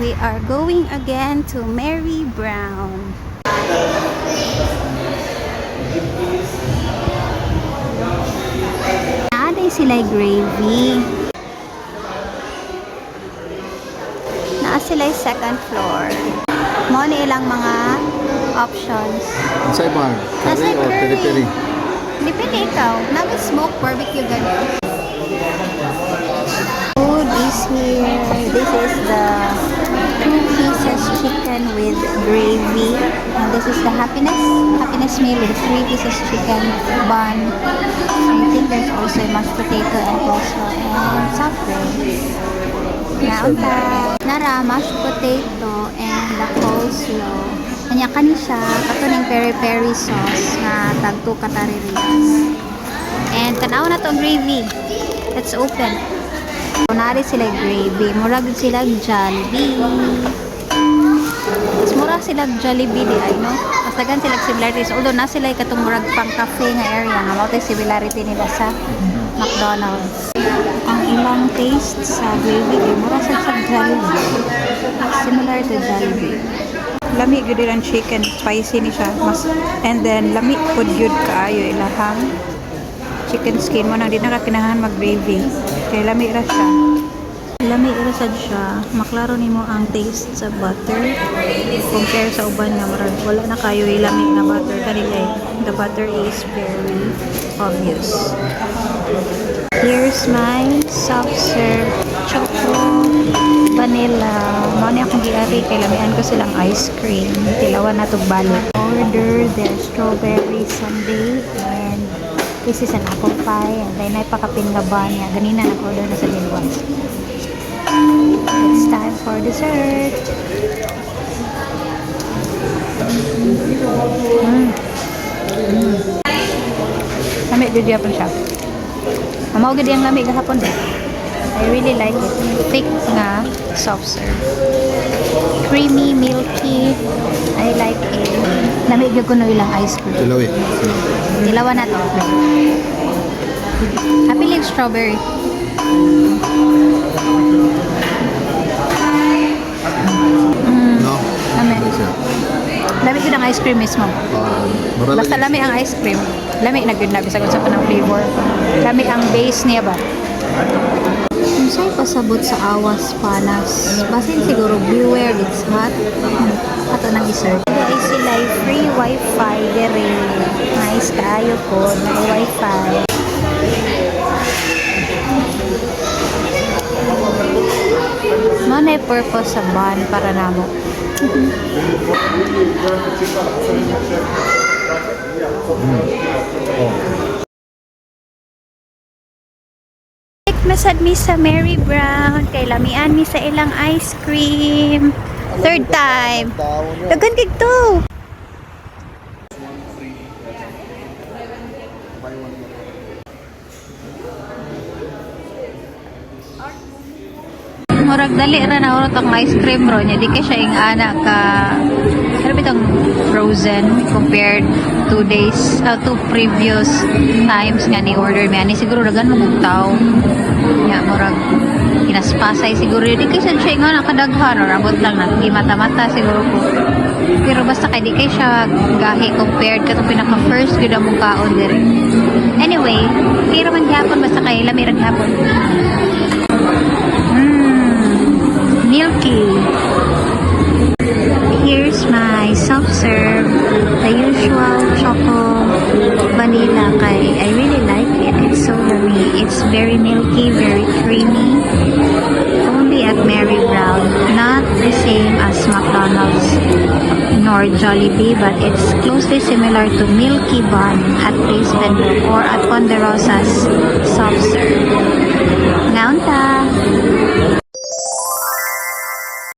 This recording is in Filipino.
We are going again to Mary Brown. Naaday sila gravy. Naa sila second floor. Mo ni ilang mga options. Sa bar, curry or peri-peri? Depende ikaw. Nag-smoke barbecue ganun. Food is here. This is the 2 pieces chicken with gravy. And this is the happiness meal with 3 pieces chicken bun. I think there's also mashed potato and coleslaw and soft drinks. Naunta. Nara, mashed potato and the coleslaw. Kanya kani siya, katuning peri-peri sauce na tagto kataririas. And tanaw na to gravy. Let's open. Kunari sila gravy. Murag sila Jollibee. Mas mura sila Jollibee di ay, no? Mas dagan sila similarities. Although na sila katong murag pang cafe nga area. Nga mo similarity nila sa McDonald's. Ang ilang taste sa gravy ay mura sa Jollibee. Similar to Jollibee. Lami gyud ang chicken, spicy ni siya. And then lami pud gyud kaayo ilahang chicken skin mo nang di na kinahanglan mag-gravy. Kay lami ra siya. Lami ra sad siya. Maklaro nimo ang taste sa butter compare sa uban nga murag wala na kayo ilami na butter kanila. The butter is very obvious. Here's my soft serve choco vanilla. Mao ni akong giari kay lamian ko silang ice cream. Tilawan na tog balik. Order the strawberry sundae and this is an apple pie and then ay pakapin nga ba niya. Ganina nag-order na sa Dilwan. It's time for dessert. Lami gud gyapon siya. Mao gud yang lami gahapon din. I really like it. Thick nga soft serve. Creamy, milky. I like it. Lami gyud kuno ilang ice cream. Tilawi. Dilawan na to. Happy strawberry. No. Lami. Lami yun ang ice cream mismo. Basta lami ang ice cream. Lami na good na. Bisa kung sa panang flavor. Lami ang base niya ba? Kung sa'y pasabot sa awas panas. Basin siguro beware it's hot. Ato nang isert. Ay sila free wifi dere. Nice kayo po. May wifi. Manay purpose sa ban para namo. Masad mi sa Mary Brown kay lamian mi sa ilang ice cream. Third time. Dagan kig to. Murag dali ra na urot ang ice cream ro nya di kay siya ing ana ka ano bitong frozen compared to previous times nga ni order mi ani siguro dagan mabugtaw nya murag kinaspasay siguro di kay siya ing ana kadaghan or abot lang na mata-mata siguro ko pero basta kay di kay siya gahi compared katong pinaka first gyud ang kaon diri anyway pero man gyapon basta kay lami ra gyapon. Milky. Here's my soft serve, the usual choco vanilla kay I really like it. It's so yummy. It's very milky, very creamy. Only at Mary Brown, not the same as McDonald's nor Jollibee, but it's closely similar to Milky Bun at Place Vendor or at Ponderosa's soft serve. Ngaunta.